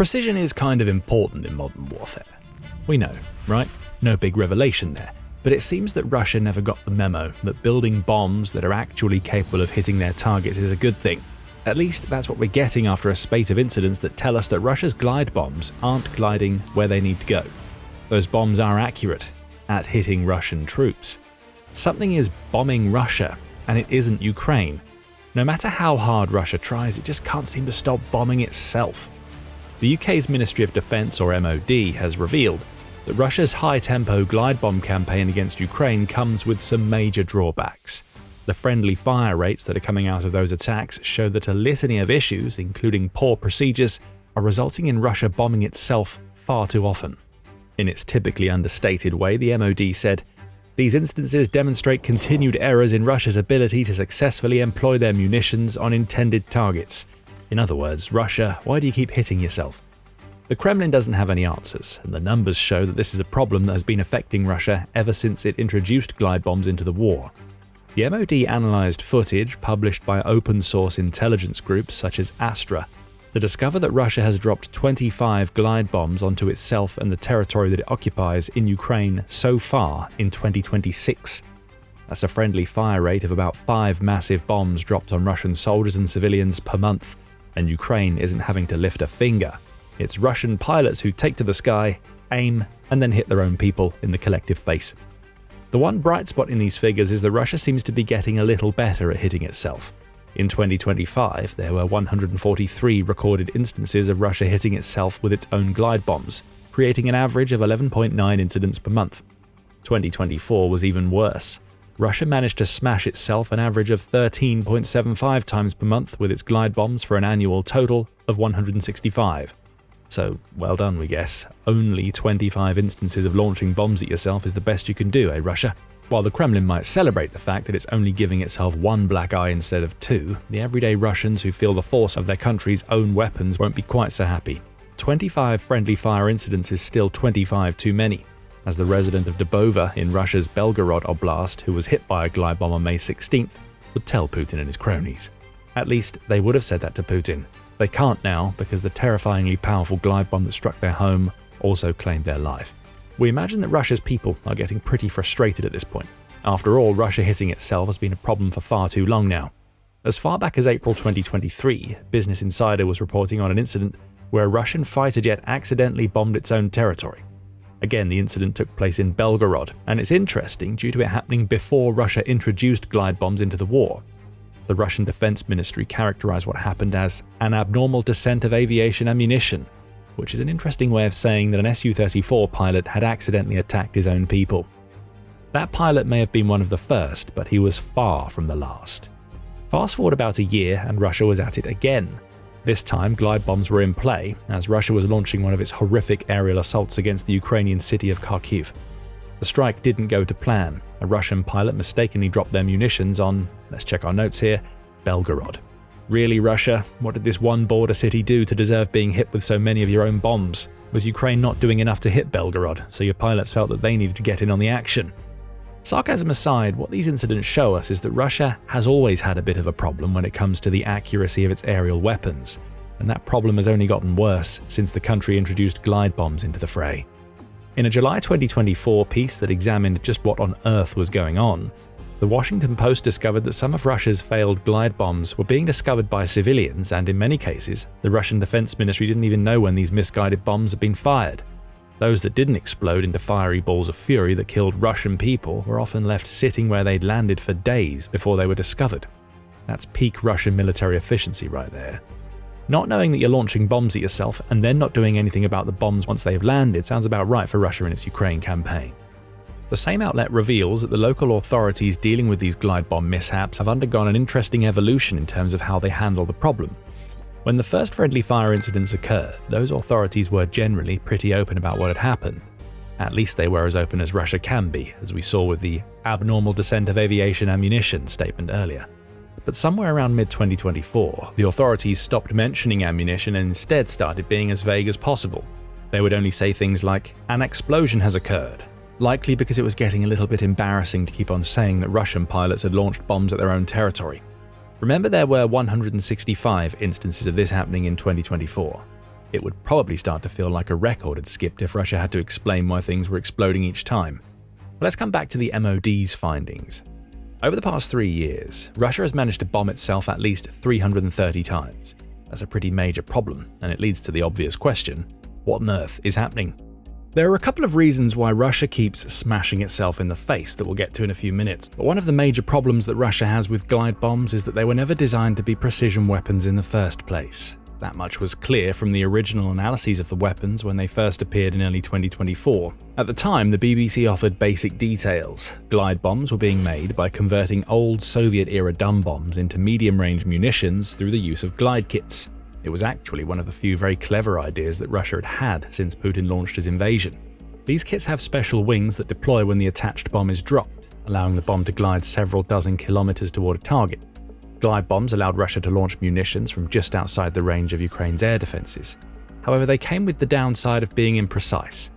Precision is kind of important in modern warfare. We know, right? No big revelation there. But it seems that Russia never got the memo that building bombs that are actually capable of hitting their targets is a good thing. At least that's what we're getting after a spate of incidents that tell us that Russia's glide bombs aren't gliding where they need to go. Those bombs are accurate at hitting Russian troops. Something is bombing Russia, and it isn't Ukraine. No matter how hard Russia tries, it just can't seem to stop bombing itself. The UK's Ministry of Defence, or MOD, has revealed that Russia's high-tempo glide bomb campaign against Ukraine comes with some major drawbacks. The friendly fire rates that are coming out of those attacks show that a litany of issues, including poor procedures, are resulting in Russia bombing itself far too often. In its typically understated way, the MOD said, "These instances demonstrate continued errors in Russia's ability to successfully employ their munitions on intended targets." In other words, Russia, why do you keep hitting yourself? The Kremlin doesn't have any answers, and the numbers show that this is a problem that has been affecting Russia ever since it introduced glide bombs into the war. The MOD analysed footage published by open-source intelligence groups such as Astra to discover that Russia has dropped 25 glide bombs onto itself and the territory that it occupies in Ukraine so far in 2026. That's a friendly fire rate of about 5 massive bombs dropped on Russian soldiers and civilians per month, and Ukraine isn't having to lift a finger. It's Russian pilots who take to the sky, aim, and then hit their own people in the collective face. The one bright spot in these figures is that Russia seems to be getting a little better at hitting itself. In 2025, there were 143 recorded instances of Russia hitting itself with its own glide bombs, creating an average of 11.9 incidents per month. 2024 was even worse. Russia managed to smash itself an average of 13.75 times per month with its glide bombs for an annual total of 165. So, well done, we guess. Only 25 instances of launching bombs at yourself is the best you can do, Russia? While the Kremlin might celebrate the fact that it's only giving itself one black eye instead of two, the everyday Russians who feel the force of their country's own weapons won't be quite so happy. 25 friendly fire incidents is still 25 too many. As the resident of Dubova in Russia's Belgorod Oblast, who was hit by a glide bomb on May 16th, would tell Putin and his cronies. At least they would have said that to Putin. They can't now because the terrifyingly powerful glide bomb that struck their home also claimed their life. We imagine that Russia's people are getting pretty frustrated at this point. After all, Russia hitting itself has been a problem for far too long now. As far back as April 2023, Business Insider was reporting on an incident where a Russian fighter jet accidentally bombed its own territory. Again, the incident took place in Belgorod, and it's interesting due to it happening before Russia introduced glide bombs into the war. The Russian Defense Ministry characterized what happened as an abnormal descent of aviation ammunition, which is an interesting way of saying that an Su-34 pilot had accidentally attacked his own people. That pilot may have been one of the first, but he was far from the last. Fast forward about a year and Russia was at it again. This time, glide bombs were in play, as Russia was launching one of its horrific aerial assaults against the Ukrainian city of Kharkiv. The strike didn't go to plan. A Russian pilot mistakenly dropped their munitions on, let's check our notes here, Belgorod. Really, Russia? What did this one border city do to deserve being hit with so many of your own bombs? Was Ukraine not doing enough to hit Belgorod, so your pilots felt that they needed to get in on the action? Sarcasm aside, what these incidents show us is that Russia has always had a bit of a problem when it comes to the accuracy of its aerial weapons, and that problem has only gotten worse since the country introduced glide bombs into the fray. In a July 2024 piece that examined just what on earth was going on, the Washington Post discovered that some of Russia's failed glide bombs were being discovered by civilians, and in many cases, the Russian Defense Ministry didn't even know when these misguided bombs had been fired. Those that didn't explode into fiery balls of fury that killed Russian people were often left sitting where they'd landed for days before they were discovered. That's peak Russian military efficiency right there. Not knowing that you're launching bombs at yourself and then not doing anything about the bombs once they've landed sounds about right for Russia in its Ukraine campaign. The same outlet reveals that the local authorities dealing with these glide bomb mishaps have undergone an interesting evolution in terms of how they handle the problem. When the first friendly fire incidents occurred, those authorities were generally pretty open about what had happened. At least they were as open as Russia can be, as we saw with the abnormal descent of aviation ammunition statement earlier. But somewhere around mid-2024, the authorities stopped mentioning ammunition and instead started being as vague as possible. They would only say things like, "An explosion has occurred," likely because it was getting a little bit embarrassing to keep on saying that Russian pilots had launched bombs at their own territory. Remember, there were 165 instances of this happening in 2024. It would probably start to feel like a record had skipped if Russia had to explain why things were exploding each time. But let's come back to the MOD's findings. Over the past 3 years, Russia has managed to bomb itself at least 330 times. That's a pretty major problem, and it leads to the obvious question: what on earth is happening? There are a couple of reasons why Russia keeps smashing itself in the face that we'll get to in a few minutes, but one of the major problems that Russia has with glide bombs is that they were never designed to be precision weapons in the first place. That much was clear from the original analyses of the weapons when they first appeared in early 2024. At the time, the BBC offered basic details. Glide bombs were being made by converting old Soviet-era dumb bombs into medium-range munitions through the use of glide kits. It was actually one of the few very clever ideas that Russia had had since Putin launched his invasion. These kits have special wings that deploy when the attached bomb is dropped, allowing the bomb to glide several dozen kilometers toward a target. Glide bombs allowed Russia to launch munitions from just outside the range of Ukraine's air defenses. However, they came with the downside of being imprecise.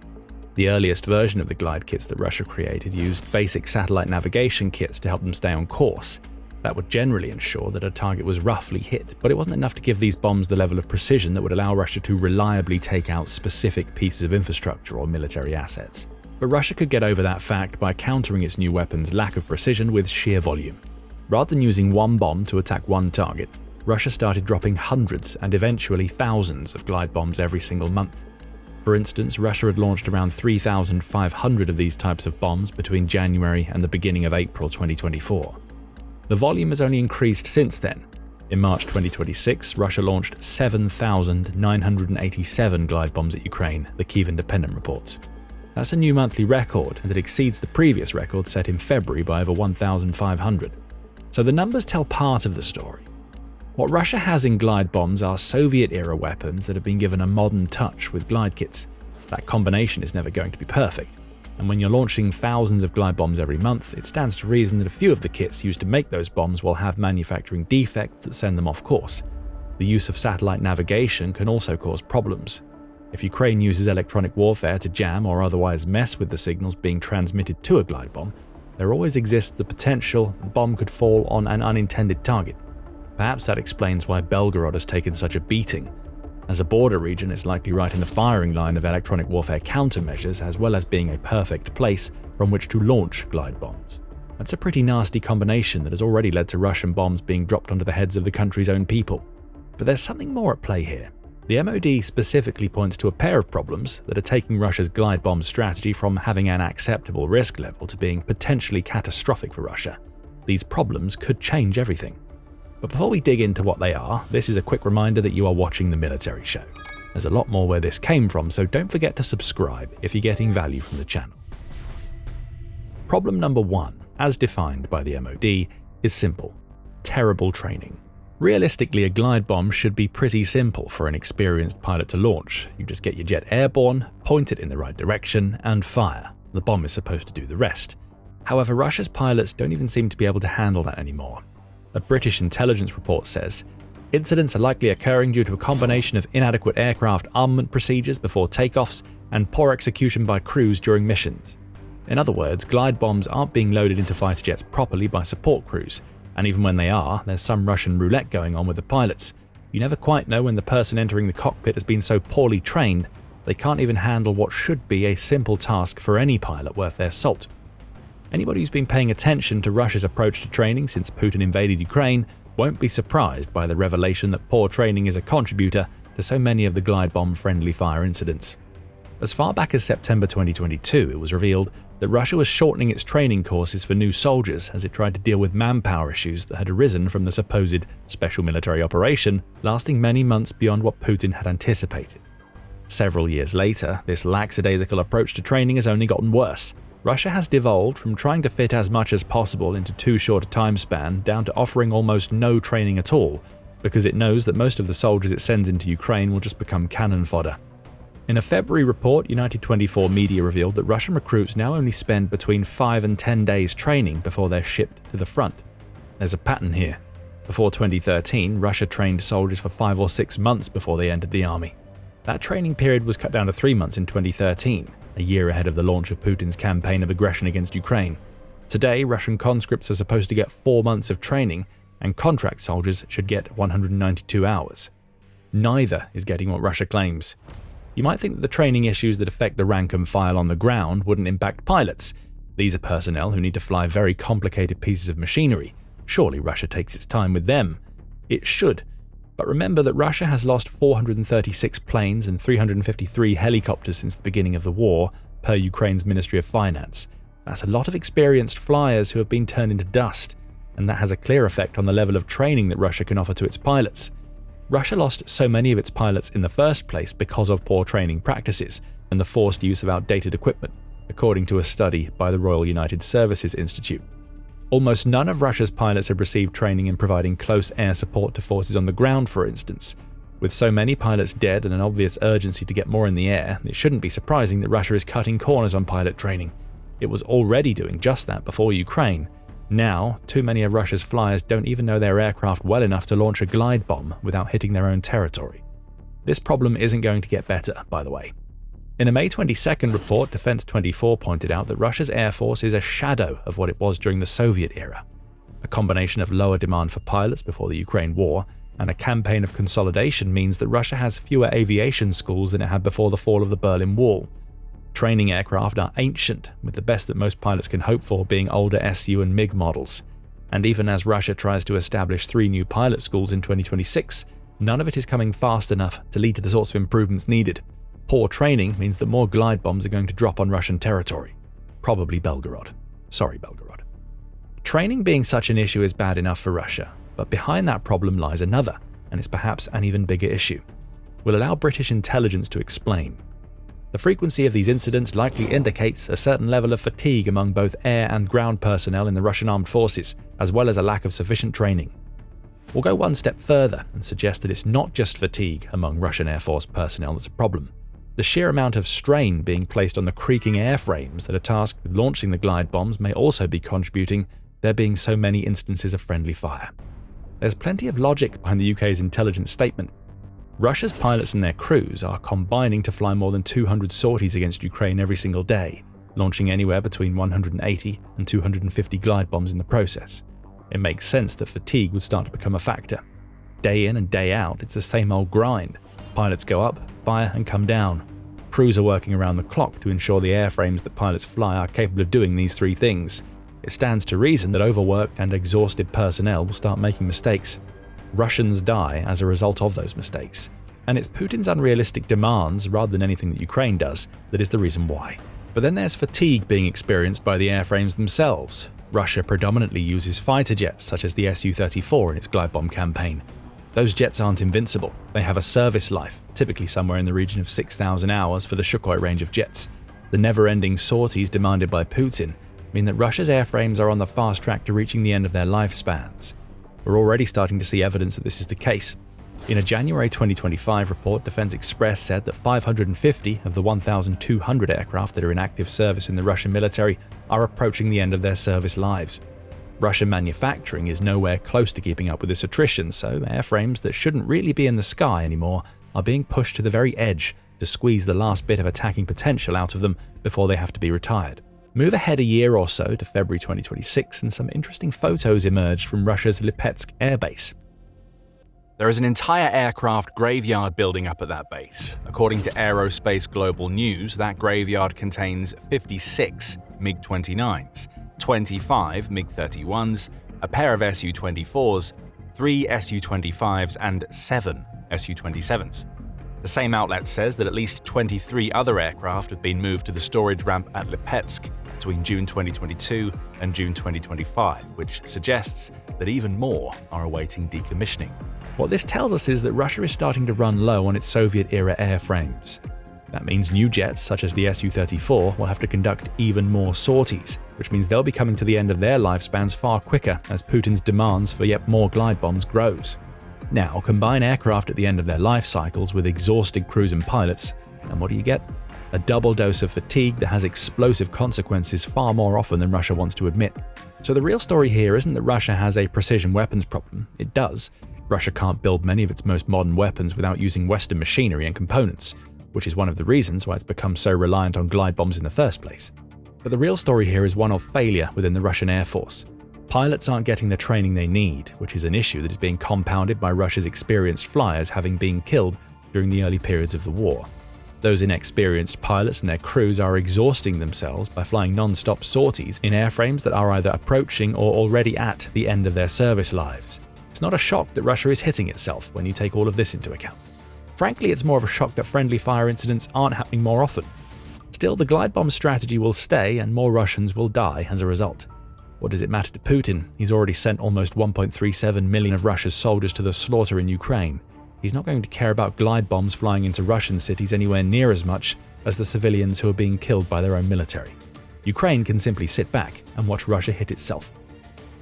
The earliest version of the glide kits that Russia created used basic satellite navigation kits to help them stay on course. That would generally ensure that a target was roughly hit, but it wasn't enough to give these bombs the level of precision that would allow Russia to reliably take out specific pieces of infrastructure or military assets. But Russia could get over that fact by countering its new weapons' lack of precision with sheer volume. Rather than using one bomb to attack one target, Russia started dropping hundreds and eventually thousands of glide bombs every single month. For instance, Russia had launched around 3,500 of these types of bombs between January and the beginning of April 2024. The volume has only increased since then. In March 2026, Russia launched 7,987 glide bombs at Ukraine, the Kyiv Independent reports. That's a new monthly record that exceeds the previous record set in February by over 1,500. So the numbers tell part of the story. What Russia has in glide bombs are Soviet-era weapons that have been given a modern touch with glide kits. That combination is never going to be perfect. And when you're launching thousands of glide bombs every month, it stands to reason that a few of the kits used to make those bombs will have manufacturing defects that send them off course. The use of satellite navigation can also cause problems. If Ukraine uses electronic warfare to jam or otherwise mess with the signals being transmitted to a glide bomb, there always exists the potential that the bomb could fall on an unintended target. Perhaps that explains why Belgorod has taken such a beating. As a border region, it's likely right in the firing line of electronic warfare countermeasures, as well as being a perfect place from which to launch glide bombs. That's a pretty nasty combination that has already led to Russian bombs being dropped onto the heads of the country's own people. But there's something more at play here. The MOD specifically points to a pair of problems that are taking Russia's glide bomb strategy from having an acceptable risk level to being potentially catastrophic for Russia. These problems could change everything. But before we dig into what they are, this is a quick reminder that you are watching The Military Show. There's a lot more where this came from, so don't forget to subscribe if you're getting value from the channel. Problem number 1, as defined by the MOD, is simple: terrible training. Realistically, a glide bomb should be pretty simple for an experienced pilot to launch. You just get your jet airborne, point it in the right direction, and fire. The bomb is supposed to do the rest. However, Russia's pilots don't even seem to be able to handle that anymore. A British intelligence report says, incidents are likely occurring due to a combination of inadequate aircraft armament procedures before takeoffs and poor execution by crews during missions. In other words, glide bombs aren't being loaded into fighter jets properly by support crews. And even when they are, there's some Russian roulette going on with the pilots. You never quite know when the person entering the cockpit has been so poorly trained, they can't even handle what should be a simple task for any pilot worth their salt. Anybody who's been paying attention to Russia's approach to training since Putin invaded Ukraine won't be surprised by the revelation that poor training is a contributor to so many of the glide bomb-friendly fire incidents. As far back as September 2022, it was revealed that Russia was shortening its training courses for new soldiers as it tried to deal with manpower issues that had arisen from the supposed special military operation, lasting many months beyond what Putin had anticipated. Several years later, this lackadaisical approach to training has only gotten worse. Russia has devolved from trying to fit as much as possible into too short a time span down to offering almost no training at all, because it knows that most of the soldiers it sends into Ukraine will just become cannon fodder. In a February report, United 24 Media revealed that Russian recruits now only spend between 5 and 10 days training before they're shipped to the front. There's a pattern here. Before 2013, Russia trained soldiers for 5 or 6 months before they entered the army. That training period was cut down to 3 months in 2013, a year ahead of the launch of Putin's campaign of aggression against Ukraine. Today, Russian conscripts are supposed to get 4 months of training, and contract soldiers should get 192 hours. Neither is getting what Russia claims. You might think that the training issues that affect the rank and file on the ground wouldn't impact pilots. These are personnel who need to fly very complicated pieces of machinery. Surely Russia takes its time with them. It should. But remember that Russia has lost 436 planes and 353 helicopters since the beginning of the war, per Ukraine's Ministry of Finance. That's a lot of experienced flyers who have been turned into dust, and that has a clear effect on the level of training that Russia can offer to its pilots. Russia lost so many of its pilots in the first place because of poor training practices and the forced use of outdated equipment, according to a study by the Royal United Services Institute. Almost none of Russia's pilots have received training in providing close air support to forces on the ground, for instance. With so many pilots dead and an obvious urgency to get more in the air, it shouldn't be surprising that Russia is cutting corners on pilot training. It was already doing just that before Ukraine. Now, too many of Russia's flyers don't even know their aircraft well enough to launch a glide bomb without hitting their own territory. This problem isn't going to get better, by the way. In a May 22nd report, Defense 24 pointed out that Russia's air force is a shadow of what it was during the Soviet era. A combination of lower demand for pilots before the Ukraine war and a campaign of consolidation means that Russia has fewer aviation schools than it had before the fall of the Berlin Wall. Training aircraft are ancient, with the best that most pilots can hope for being older Su and MiG models. And even as Russia tries to establish 3 new pilot schools in 2026, none of it is coming fast enough to lead to the sorts of improvements needed. Poor training means that more glide bombs are going to drop on Russian territory. Probably Belgorod. Sorry, Belgorod. Training being such an issue is bad enough for Russia, but behind that problem lies another, and it's perhaps an even bigger issue. We'll allow British intelligence to explain. The frequency of these incidents likely indicates a certain level of fatigue among both air and ground personnel in the Russian armed forces, as well as a lack of sufficient training. We'll go one step further and suggest that it's not just fatigue among Russian Air Force personnel that's a problem. The sheer amount of strain being placed on the creaking airframes that are tasked with launching the glide bombs may also be contributing, there being so many instances of friendly fire. There's plenty of logic behind the UK's intelligence statement. Russia's pilots and their crews are combining to fly more than 200 sorties against Ukraine every single day, launching anywhere between 180 and 250 glide bombs in the process. It makes sense that fatigue would start to become a factor. Day in and day out, it's the same old grind. Pilots go up, fire, and come down. Crews are working around the clock to ensure the airframes that pilots fly are capable of doing these 3 things. It stands to reason that overworked and exhausted personnel will start making mistakes. Russians die as a result of those mistakes. And it's Putin's unrealistic demands, rather than anything that Ukraine does, that is the reason why. But then there's fatigue being experienced by the airframes themselves. Russia predominantly uses fighter jets such as the Su-34 in its glide bomb campaign. Those jets aren't invincible. They have a service life, typically somewhere in the region of 6,000 hours for the Sukhoi range of jets. The never-ending sorties demanded by Putin mean that Russia's airframes are on the fast track to reaching the end of their lifespans. We're already starting to see evidence that this is the case. In a January 2025 report, Defense Express said that 550 of the 1,200 aircraft that are in active service in the Russian military are approaching the end of their service lives. Russian manufacturing is nowhere close to keeping up with this attrition, so airframes that shouldn't really be in the sky anymore are being pushed to the very edge to squeeze the last bit of attacking potential out of them before they have to be retired. Move ahead a year or so to February 2026 and some interesting photos emerged from Russia's Lipetsk airbase. There is an entire aircraft graveyard building up at that base. According to Aerospace Global News, that graveyard contains 56 MiG-29s, 25 MiG-31s, a pair of Su-24s, 3 Su-25s, and 7 Su-27s. The same outlet says that at least 23 other aircraft have been moved to the storage ramp at Lipetsk between June 2022 and June 2025, which suggests that even more are awaiting decommissioning. What this tells us is that Russia is starting to run low on its Soviet-era airframes. That means new jets, such as the Su-34, will have to conduct even more sorties, which means they'll be coming to the end of their lifespans far quicker as Putin's demands for yet more glide bombs grows. Now, combine aircraft at the end of their life cycles with exhausted crews and pilots, and what do you get? A double dose of fatigue that has explosive consequences far more often than Russia wants to admit. So the real story here isn't that Russia has a precision weapons problem. It does. Russia can't build many of its most modern weapons without using Western machinery and components, which is one of the reasons why it's become so reliant on glide bombs in the first place. But the real story here is one of failure within the Russian Air Force. Pilots aren't getting the training they need, which is an issue that is being compounded by Russia's experienced flyers having been killed during the early periods of the war. Those inexperienced pilots and their crews are exhausting themselves by flying non-stop sorties in airframes that are either approaching or already at the end of their service lives. It's not a shock that Russia is hitting itself when you take all of this into account. Frankly, it's more of a shock that friendly fire incidents aren't happening more often. Still, the glide bomb strategy will stay and more Russians will die as a result. What does it matter to Putin? He's already sent almost 1.37 million of Russia's soldiers to the slaughter in Ukraine. He's not going to care about glide bombs flying into Russian cities anywhere near as much as the civilians who are being killed by their own military. Ukraine can simply sit back and watch Russia hit itself.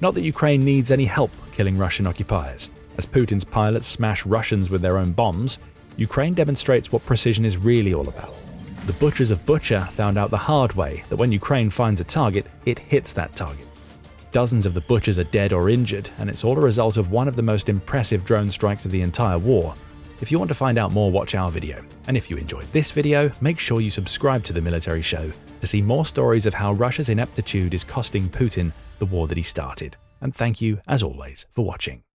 Not that Ukraine needs any help killing Russian occupiers. As Putin's pilots smash Russians with their own bombs, Ukraine demonstrates what precision is really all about. The butchers of Bucha found out the hard way that when Ukraine finds a target, it hits that target. Dozens of the butchers are dead or injured, and it's all a result of one of the most impressive drone strikes of the entire war. If you want to find out more, watch our video. And if you enjoyed this video, make sure you subscribe to The Military Show to see more stories of how Russia's ineptitude is costing Putin the war that he started. And thank you, as always, for watching.